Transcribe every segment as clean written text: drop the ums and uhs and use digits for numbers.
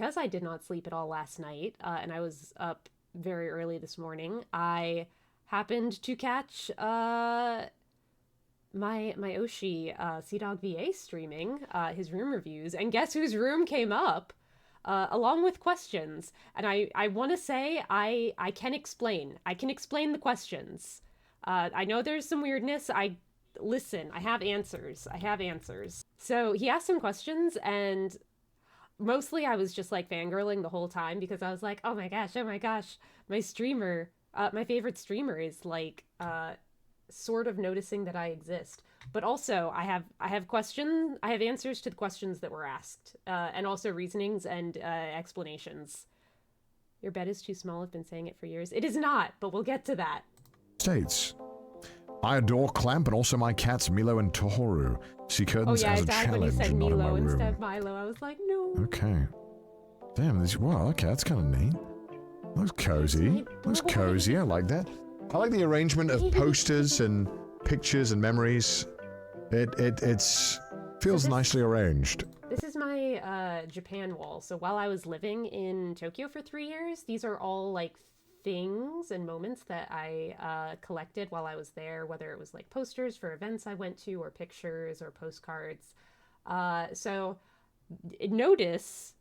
Because I did not sleep at all last night, and I was up very early this morning, I happened to catch my Oshi Sea Dog VA streaming his room reviews, and guess whose room came up along with questions. And I want to say I can explain. I can explain the questions. I know there's some weirdness. I listen. I have answers. I have answers. So he asked some questions, and mostly I was just like fangirling the whole time because I was like, oh my gosh, my streamer, my favorite streamer is like sort of noticing that I exist. But also I have answers to the questions that were asked, and also reasonings and explanations. Your bed is too small. I've been saying it for years. It is not, but we'll get to that. States. I adore Clamp and also my cats Milo and Tohoru. See curtains as I a died when you challenge said and not in my Milo room. instead of Milo. I was like, no. Okay. Damn, this, wow, okay, that's kind of neat. Looks cozy. Looks cozy, I like that. I like the arrangement of posters and pictures and memories. It's feels nicely arranged. This is my Japan wall. So while I was living in Tokyo for 3 years, these are all like things and moments that I collected while I was there, whether it was like posters for events I went to, or pictures, or postcards. So notice,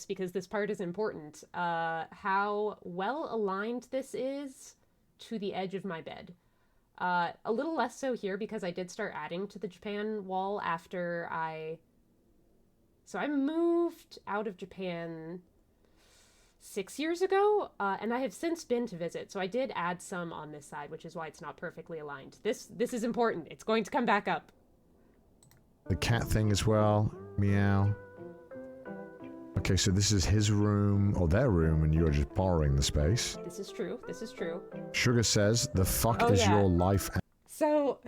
because this part is important, how well aligned this is to the edge of my bed. A little less so here because I did start adding to the Japan wall after So I moved out of Japan 6 years ago, and I have since been to visit. So I did add some on this side, which is why it's not perfectly aligned. This is important. It's going to come back up. The cat thing as well. Meow. Okay, so this is his room, or their room, and you're just borrowing the space. This is true. This is true. Sugar says, the fuck Oh, is yeah. your life? So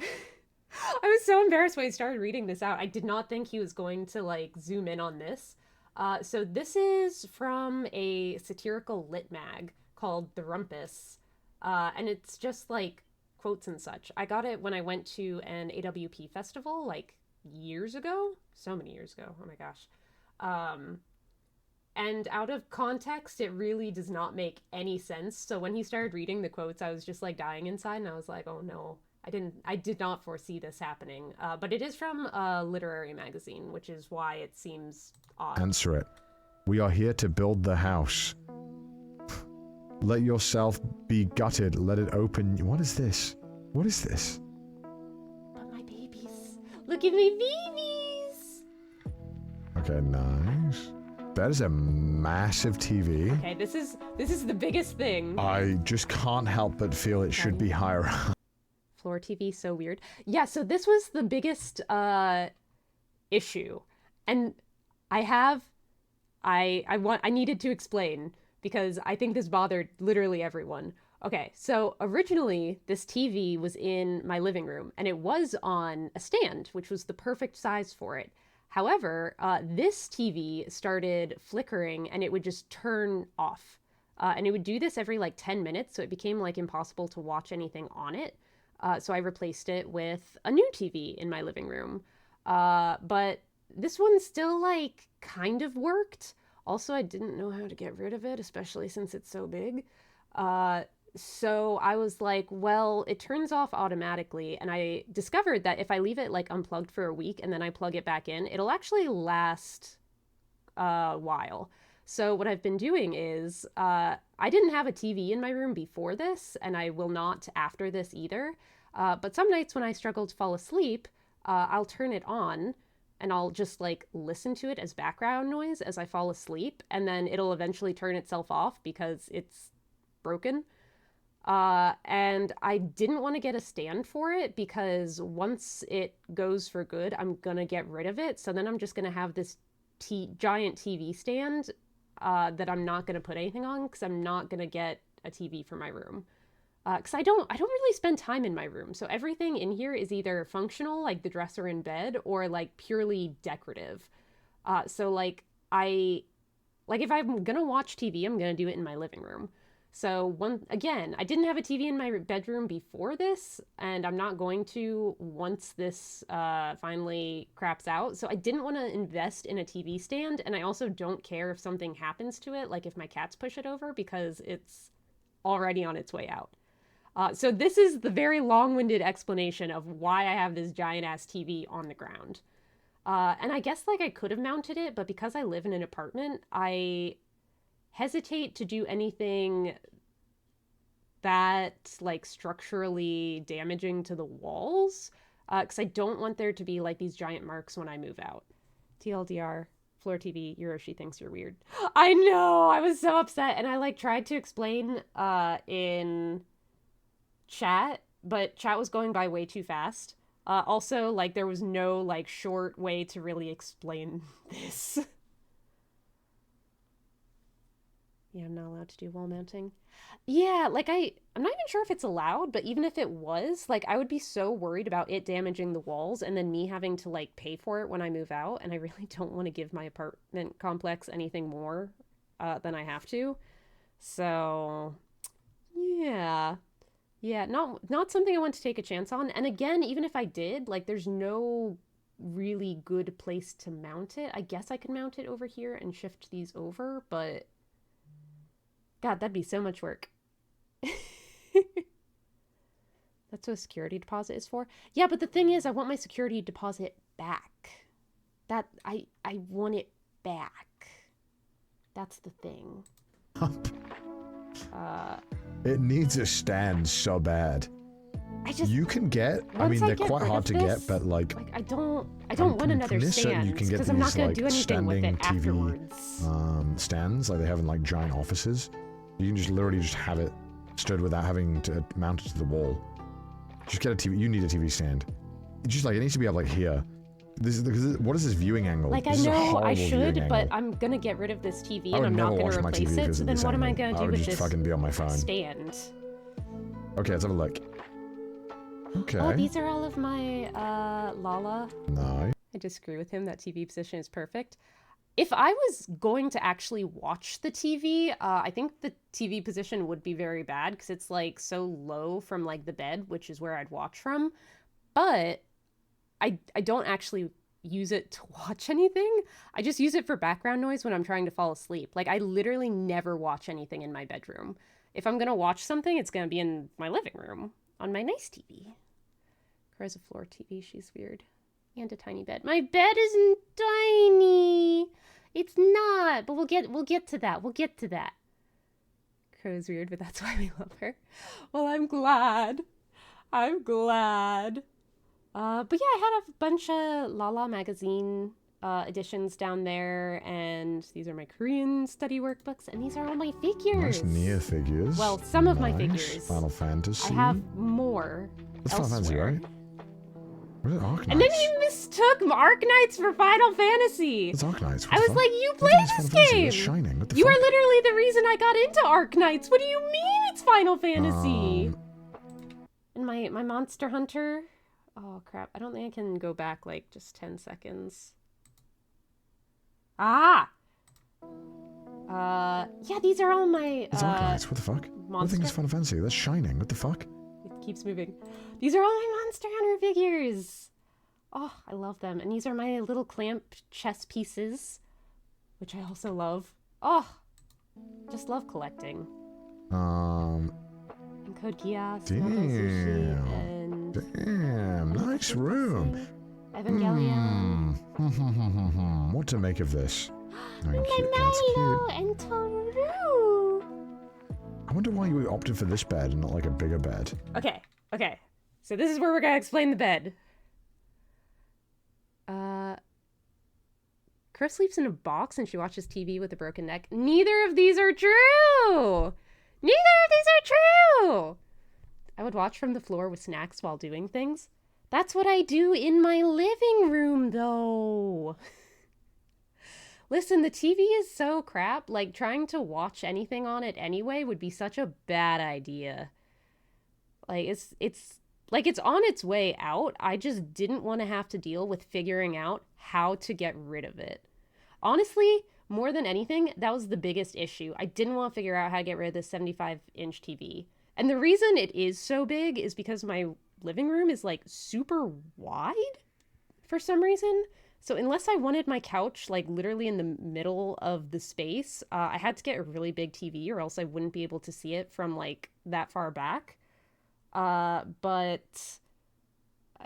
I was so embarrassed when he started reading this out. I did not think he was going to like zoom in on this. So this is from a satirical lit mag called The Rumpus. And it's just like quotes and such. I got it when I went to an AWP festival like years ago. So many years ago. Oh my gosh. And out of context, it really does not make any sense. So when he started reading the quotes, I was just like dying inside, and I was like, oh no, I did not foresee this happening. But it is from a literary magazine, which is why it seems odd. Answer it. We are here to build the house. Let yourself be gutted. Let it open. What is this? What is this? But my babies. Look at my babies. Okay, nice. That is a massive TV. Okay, this is the biggest thing. I just can't help but feel it should be higher up. Floor TV, so weird. Yeah, so this was the biggest issue. And I needed to explain because I think this bothered literally everyone. Okay, so originally this TV was in my living room and it was on a stand, which was the perfect size for it. However, this TV started flickering and it would just turn off. And it would do this every like 10 minutes, so it became like impossible to watch anything on it. So I replaced it with a new TV in my living room. But this one still like kind of worked. Also, I didn't know how to get rid of it, especially since it's so big. So I was like, well, it turns off automatically. And I discovered that if I leave it like unplugged for a week and then I plug it back in, it'll actually last a while. So what I've been doing is I didn't have a TV in my room before this, and I will not after this either. But some nights when I struggle to fall asleep, I'll turn it on and I'll just like listen to it as background noise as I fall asleep. And then it'll eventually turn itself off because it's broken. And I didn't want to get a stand for it because once it goes for good, I'm gonna get rid of it. So then I'm just gonna have this giant TV stand that I'm not gonna put anything on because I'm not gonna get a TV for my room. Because I don't really spend time in my room. So everything in here is either functional, like the dresser in bed, or like purely decorative. So like if I'm gonna watch TV, I'm gonna do it in my living room. So again, I didn't have a TV in my bedroom before this, and I'm not going to once this finally craps out. So I didn't want to invest in a TV stand, and I also don't care if something happens to it, like if my cats push it over, because it's already on its way out. So this is the very long-winded explanation of why I have this giant-ass TV on the ground. And I guess like I could have mounted it, but because I live in an apartment, I hesitate to do anything that like structurally damaging to the walls, because I don't want there to be like these giant marks when I move out. TLDR, Floor TV, Hiroshi thinks you're weird. I know, I was so upset, and I like tried to explain in chat, but chat was going by way too fast. Also, like there was no like short way to really explain this. Yeah, I'm not allowed to do wall mounting. Yeah, like I'm not even sure if it's allowed, but even if it was, like I would be so worried about it damaging the walls and then me having to like pay for it when I move out, and I really don't want to give my apartment complex anything more than I have to. So, yeah. Yeah, not something I want to take a chance on. And again, even if I did, like there's no really good place to mount it. I guess I could mount it over here and shift these over, but God, that'd be so much work. That's what a security deposit is for. Yeah, but the thing is, I want my security deposit back. That I want it back. That's the thing. It needs a stand so bad. You can get. I mean, they're quite hard to get, but like I don't want another stand because I'm not gonna do anything with it afterwards. Stands like they have in like giant offices. You can just literally just have it stood without having to mount it to the wall. Just get a TV. You need a TV stand. It's just like it needs to be up like here. What is this viewing angle? Like I know I should, but I'm gonna get rid of this TV and I'm not gonna replace it. So then what am I gonna do with this? I would just fucking be on my phone. Stand. Okay, let's have a look. Okay. Oh, these are all of my Lala. No. I disagree with him. That TV position is perfect. If I was going to actually watch the TV, I think the TV position would be very bad because it's like so low from like the bed, which is where I'd watch from. But I don't actually use it to watch anything. I just use it for background noise when I'm trying to fall asleep. Like I literally never watch anything in my bedroom. If I'm gonna watch something, it's gonna be in my living room on my nice TV. Cries a floor TV. She's weird. And a tiny bed. My bed isn't tiny. It's not. But we'll get to that. We'll get to that. Crow's weird, but that's why we love her. Well, I'm glad. I'm glad. But yeah, I had a bunch of Lala magazine editions down there, and these are my Korean study workbooks, and these are all my figures. Nice Nia figures. Well, some of my figures. Final Fantasy. I have more. That's Final Fantasy, right? What is Arknights? And then you mistook Arknights for Final Fantasy. It's Arknights. I was like, you played this game. It's Shining. What the you fuck? are literally the reason I got into Arknights. What do you mean it's Final Fantasy? And my Monster Hunter. Oh crap! I don't think I can go back like just 10 seconds. Ah. Yeah, these are all my. It's Arknights. What the fuck? I think it's Final Fantasy. That's Shining. What the fuck? It keeps moving. These are all my Monster Hunter figures. Oh, I love them. And these are my little clamp chess pieces, which I also love. Oh, just love collecting. And Code Geass, damn. Damn, nice room. Evangelion. What to make of this? My Milo and Toru. I wonder why you opted for this bed and not like a bigger bed. Okay. So this is where we're gonna explain the bed. Crow sleeps in a box and she watches TV with a broken neck. Neither of these are true! I would watch from the floor with snacks while doing things. That's what I do in my living room, though. Listen, the TV is so crap. Like, trying to watch anything on it anyway would be such a bad idea. Like, it's on its way out. I just didn't want to have to deal with figuring out how to get rid of it. Honestly, more than anything, that was the biggest issue. I didn't want to figure out how to get rid of this 75-inch TV. And the reason it is so big is because my living room is like super wide for some reason. So unless I wanted my couch like literally in the middle of the space, I had to get a really big TV or else I wouldn't be able to see it from like that far back. But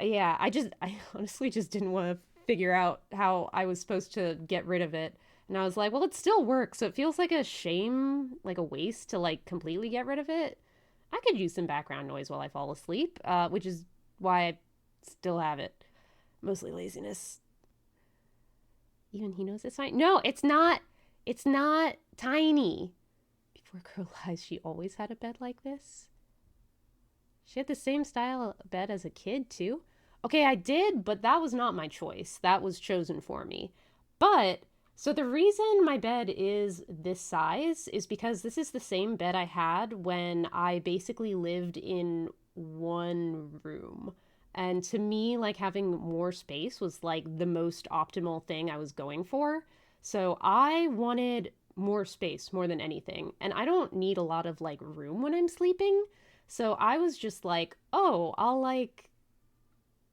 yeah, I honestly just didn't want to figure out how I was supposed to get rid of it. And I was like, well, it still works. So it feels like a shame, like a waste to like completely get rid of it. I could use some background noise while I fall asleep, which is why I still have it. Mostly laziness. Even he knows it's fine. No, it's not. It's not tiny. Before Girl Lies, she always had a bed like this. She had the same style of bed as a kid, too. Okay, I did, but that was not my choice. That was chosen for me. But, so the reason my bed is this size is because this is the same bed I had when I basically lived in one room. And to me, like having more space was like the most optimal thing I was going for. So I wanted more space more than anything. And I don't need a lot of like room when I'm sleeping. So I was just like, oh, I'll like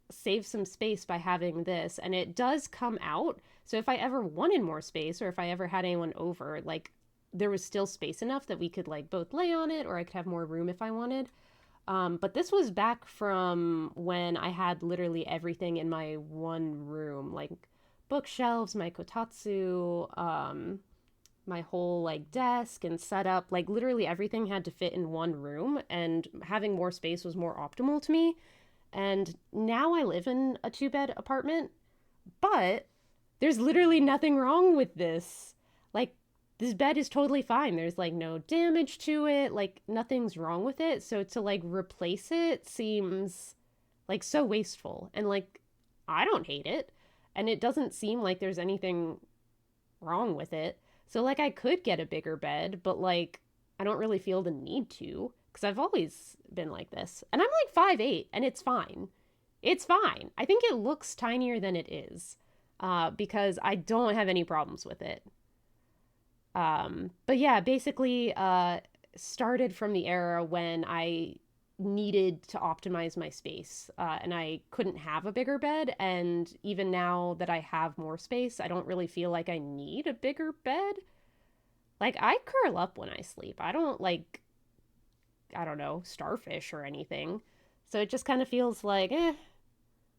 save some space by having this. And it does come out. So if I ever wanted more space or if I ever had anyone over, like there was still space enough that we could like both lay on it or I could have more room if I wanted. But this was back from when I had literally everything in my one room, like bookshelves, my kotatsu, my whole like desk and setup, like literally everything had to fit in one room and having more space was more optimal to me. And now I live in a 2-bed apartment, but there's literally nothing wrong with this. Like this bed is totally fine. There's like no damage to it. Like nothing's wrong with it. So to like replace it seems like so wasteful. And like I don't hate it. And it doesn't seem like there's anything wrong with it. So like I could get a bigger bed, but like I don't really feel the need to because I've always been like this. And I'm like 5'8" and it's fine. It's fine. I think it looks tinier than it is because I don't have any problems with it. But yeah, basically, started from the era when I needed to optimize my space, and I couldn't have a bigger bed. And even now that I have more space, I don't really feel like I need a bigger bed. Like, I curl up when I sleep. I don't like, I don't know, starfish or anything. So it just kind of feels like,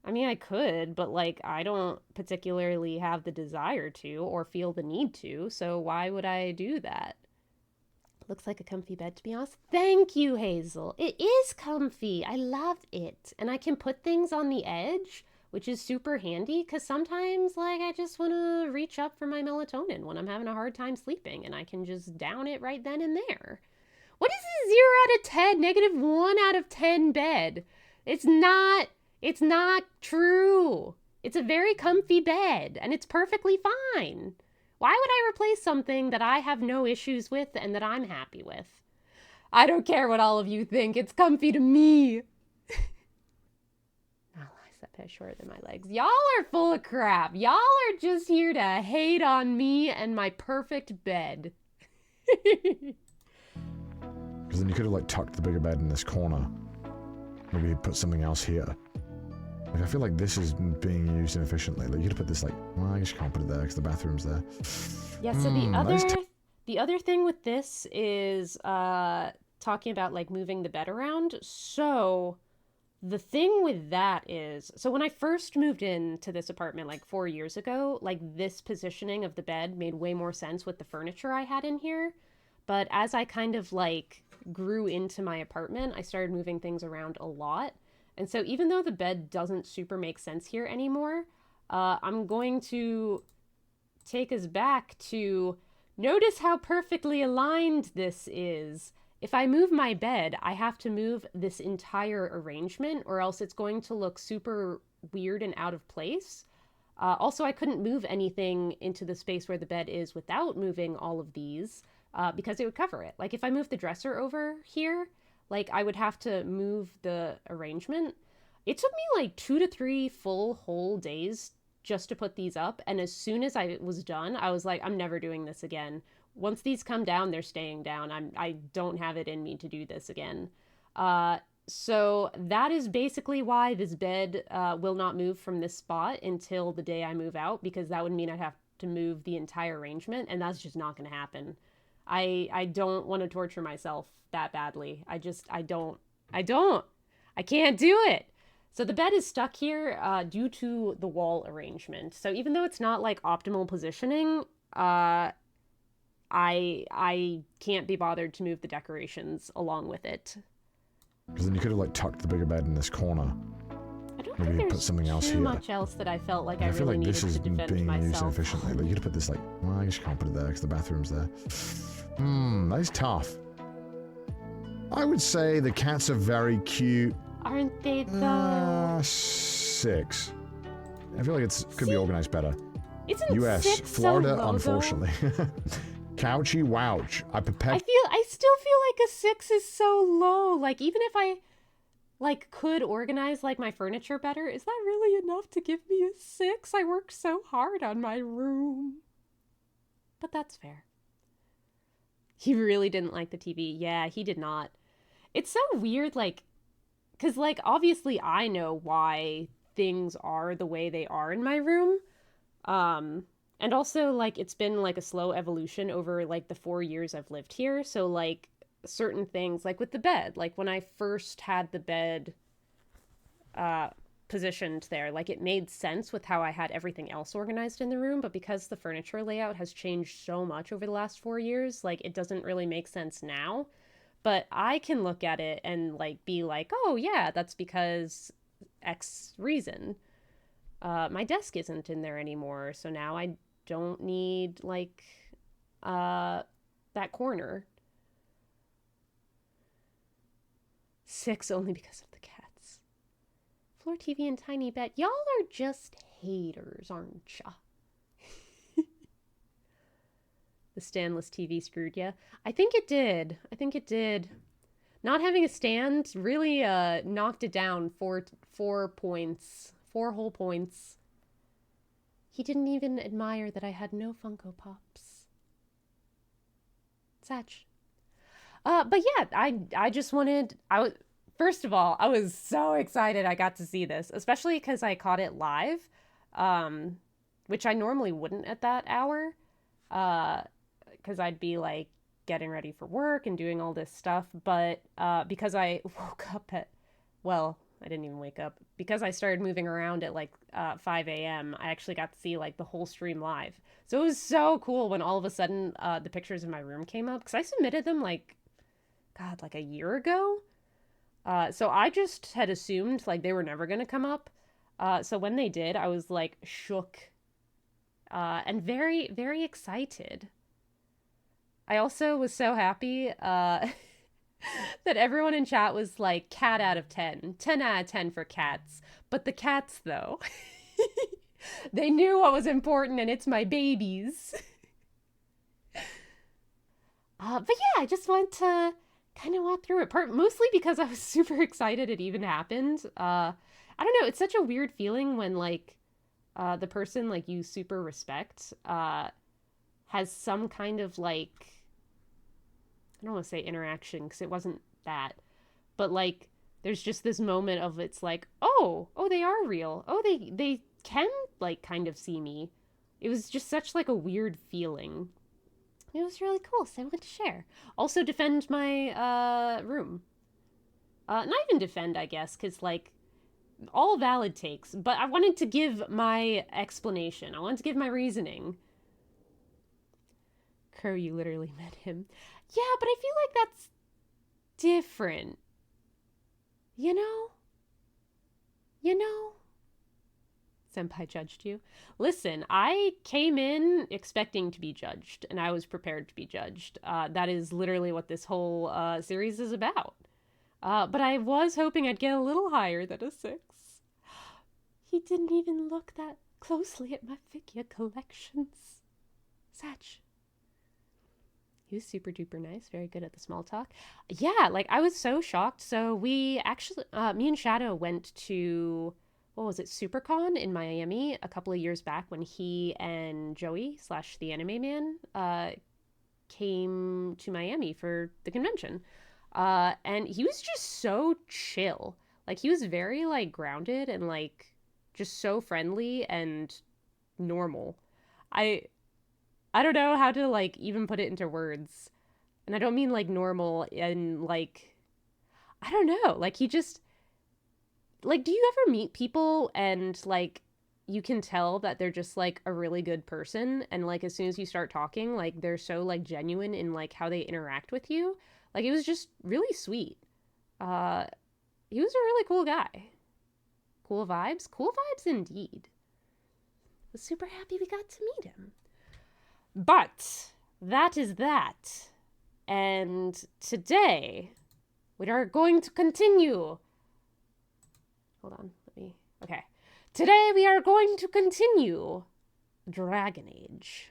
I mean, I could, but like, I don't particularly have the desire to or feel the need to, so why would I do that? Looks like a comfy bed, to be honest. Thank you, Hazel. It is comfy. I love it. And I can put things on the edge, which is super handy because sometimes, like, I just want to reach up for my melatonin when I'm having a hard time sleeping, and I can just down it right then and there. What is a 0 out of 10, negative 1 out of 10 bed? It's not true. It's a very comfy bed, and it's perfectly fine. Why would I replace something that I have no issues with and that I'm happy with? I don't care what all of you think. It's comfy to me. My bicep is shorter than my legs. Y'all are full of crap. Y'all are just here to hate on me and my perfect bed. Because then you could have like tucked the bigger bed in this corner. Maybe put something else here. Like, I feel like this is being used inefficiently. Like, you could put this like, well, I guess you can't put it there because the bathroom's there. Yeah, so the other thing with this is talking about like moving the bed around. So the thing with that is, so when I first moved into this apartment like 4 years ago, like this positioning of the bed made way more sense with the furniture I had in here. But as I kind of like grew into my apartment, I started moving things around a lot. And so even though the bed doesn't super make sense here anymore, I'm going to take us back to notice how perfectly aligned this is. If I move my bed, I have to move this entire arrangement or else it's going to look super weird and out of place. Also, I couldn't move anything into the space where the bed is without moving all of these because it would cover it. Like if I move the dresser over here, like I would have to move the arrangement. It took me like 2 to 3 full whole days just to put these up. And as soon as I was done, I was like, I'm never doing this again. Once these come down, they're staying down. I don't have it in me to do this again. So that is basically why this bed will not move from this spot until the day I move out, because that would mean I'd have to move the entire arrangement, and that's just not going to happen. I don't want to torture myself that badly. I can't do it. So the bed is stuck here due to the wall arrangement. So even though it's not like optimal positioning, I can't be bothered to move the decorations along with it. Because then you could have like tucked the bigger bed in this corner. I don't Maybe think there's put something else too here. much else that I felt like I feel really like needed this is to defend being used myself. inefficiently. Like you could put this like, well, I guess you can't put it there because the bathroom's there. That is tough. I would say the cats are very cute. Aren't they though? 6. I feel like it could be organized better. Isn't U.S. 6 Florida, so low, unfortunately. Couchy wouch. I still feel like a 6 is so low. Like even if I like could organize like my furniture better, is that really enough to give me a 6? I worked so hard on my room. But that's fair. He really didn't like the TV. Yeah, he did not. It's so weird, like, because, like, obviously I know why things are the way they are in my room. And also, like, it's been, like, a slow evolution over, like, the 4 years I've lived here. So, like, certain things, like with the bed, like, when I first had the bed positioned there, like, it made sense with how I had everything else organized in the room. But because the furniture layout has changed so much over the last 4 years, like, it doesn't really make sense now. But I can look at it and, like, be like, oh, yeah, that's because X reason. My desk isn't in there anymore, so now I don't need, like, that corner. 6 only because of the cats. Floor TV and tiny bed. Y'all are just haters, aren't ya? The standless TV screwed ya. I think it did. Not having a stand really knocked it down 4 points. 4 whole points. He didn't even admire that I had no Funko Pops. Satch. But yeah, I just wanted... First of all, I was so excited I got to see this, especially because I caught it live, which I normally wouldn't at that hour. Because I'd be like getting ready for work and doing all this stuff. But because I woke up at, well, I didn't even wake up. Because I started moving around at like 5 a.m., I actually got to see like the whole stream live. So it was so cool when all of a sudden the pictures in my room came up. Because I submitted them like a year ago. So I just had assumed like they were never going to come up. So when they did, I was like shook and very, very excited. I also was so happy that everyone in chat was like, cat out of 10. 10 out of 10 for cats. But the cats, though, they knew what was important, and it's my babies. But yeah, I just wanted to kind of walk through it. Mostly because I was super excited it even happened. I don't know, it's such a weird feeling when, like, the person, like, you super respect has some kind of, like, I don't want to say interaction because it wasn't that, but like there's just this moment of it's like, oh, they are real. Oh, they can like kind of see me. It was just such like a weird feeling. It was really cool, so I wanted to share. Also defend my room. Not even defend, I guess, because like all valid takes, but I wanted to give my explanation. I wanted to give my reasoning. Crow, you literally met him. Yeah, but I feel like that's different. You know? Senpai judged you. Listen, I came in expecting to be judged, and I was prepared to be judged. That is literally what this whole series is about. But I was hoping I'd get a little higher than a 6. He didn't even look that closely at my figure collections. Satch. He was super duper nice, very good at the small talk. Yeah, like I was so shocked. So we actually, me and Shadow went to what was it, SuperCon in Miami a couple of years back when he and Joey slash the Anime Man came to Miami for the convention. And he was just so chill. Like he was very like grounded and like just so friendly and normal. I I don't know how to like even put it into words. And I don't mean like normal and like I don't know. Like he just like, do you ever meet people and like you can tell that they're just like a really good person, and like as soon as you start talking, like they're so like genuine in like how they interact with you? Like it was just really sweet. Uh he was a really cool guy. Cool vibes. Cool vibes indeed. Was super happy we got to meet him. But that is that. And today we are going to continue. Hold on, let me. Okay. Today we are going to continue Dragon Age.